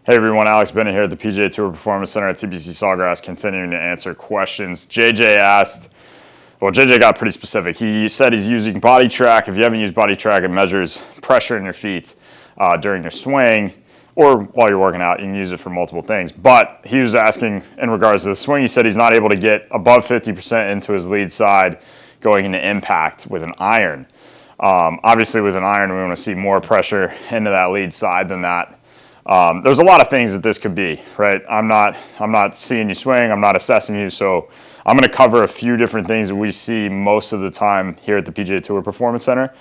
Hey everyone, Alex Bennett here at the PGA Tour Performance Center at TPC Sawgrass, continuing to answer questions. JJ asked, well, JJ got pretty specific. He said he's using Body Track. If you haven't used Body Track, it measures pressure in your feet during your swing or while you're working out. You can use it for multiple things. But he was asking in regards to the swing, he said he's not able to get above 50% into his lead side going into impact with an iron. Obviously with an iron, we want to see more pressure into that lead side than that. There's a lot of things that this could be, right? I'm not seeing you swing, I'm not assessing you, so I'm going to cover a few different things that we see most of the time here at the PGA Tour Performance Center.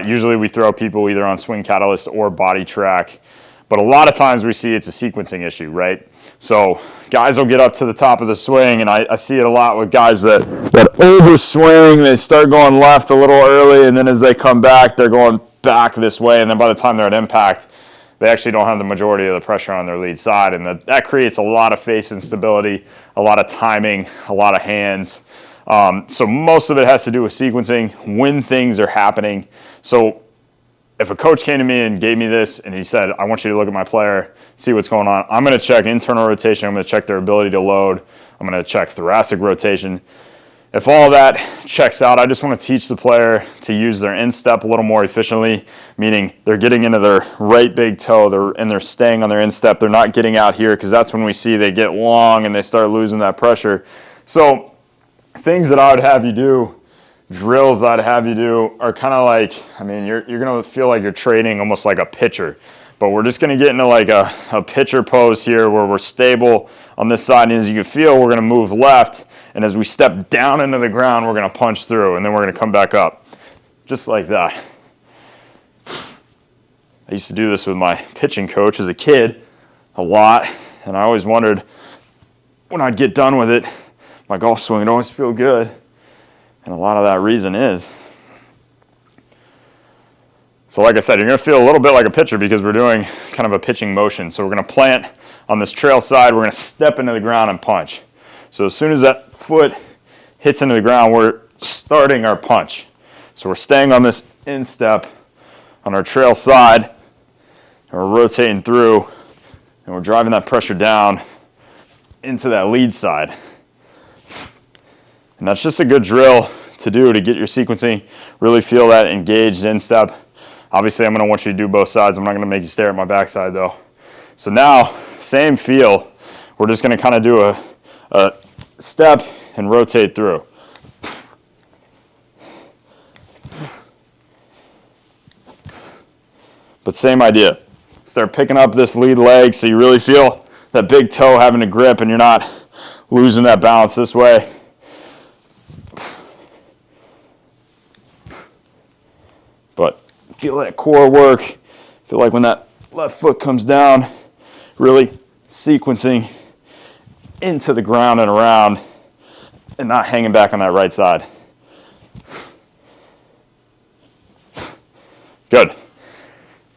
Usually we throw people either on Swing Catalyst or Body Track, but a lot of times we see it's a sequencing issue, right? So guys will get up to the top of the swing, and I see it a lot with guys that overswing, they start going left a little early, and then as they come back, they're going back this way, and then by the time they're at impact, they actually don't have the majority of the pressure on their lead side, and that creates a lot of face instability, a lot of timing, a lot of hands. So most of it has to do with sequencing, when things are happening. So if a coach came to me and gave me this and he said, I want you to look at my player, see what's going on, I'm going to check internal rotation, I'm going to check their ability to load, I'm going to check thoracic rotation. If all that checks out, I just want to teach the player to use their instep a little more efficiently, meaning they're getting into their right big toe and they're staying on their instep. They're not getting out here, because that's when we see they get long and they start losing that pressure. So things that I would have you do, drills I'd have you do, are kind of like, I mean, you're going to feel like you're training almost like a pitcher. But we're just going to get into like a pitcher pose here where we're stable on this side. And as you can feel, we're going to move left. And as we step down into the ground, we're going to punch through. And then we're going to come back up. Just like that. I used to do this with my pitching coach as a kid a lot. And I always wondered, when I'd get done with it, my golf swing would always feel good. And a lot of that reason is, so like I said, you're going to feel a little bit like a pitcher because we're doing kind of a pitching motion. So we're going to plant on this trail side. We're going to step into the ground and punch. So as soon as that foot hits into the ground, we're starting our punch. So we're staying on this instep on our trail side, and we're rotating through, and we're driving that pressure down into that lead side. And that's just a good drill to do to get your sequencing, really feel that engaged instep. Obviously, I'm going to want you to do both sides. I'm not going to make you stare at my backside, though. So now, same feel. We're just going to kind of do a step and rotate through. But same idea. Start picking up this lead leg so you really feel that big toe having to grip and you're not losing that balance this way. But feel that core work. Feel like when that left foot comes down, really sequencing into the ground and around and not hanging back on that right side. Good.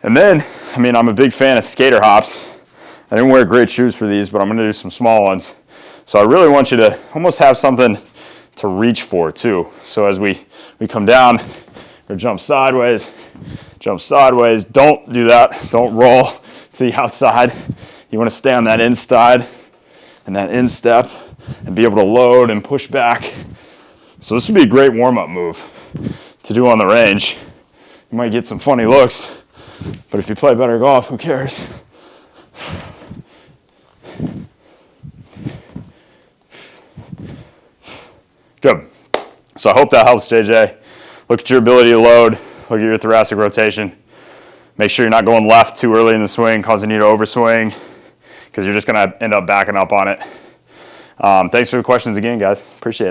And then, I mean, I'm a big fan of skater hops. I didn't wear great shoes for these, but I'm going to do some small ones. So I really want you to almost have something to reach for too. So as we come down, or jump sideways. Don't do that. Don't roll to the outside. You want to stay on that inside and that instep and be able to load and push back. So this would be a great warm-up move to do on the range. You might get some funny looks, but if you play better golf, who cares? Good. So I hope that helps, JJ. Look at your ability to load. Look at your thoracic rotation. Make sure you're not going left too early in the swing, causing you to overswing, because you're just going to end up backing up on it. Thanks for the questions again, guys. Appreciate it.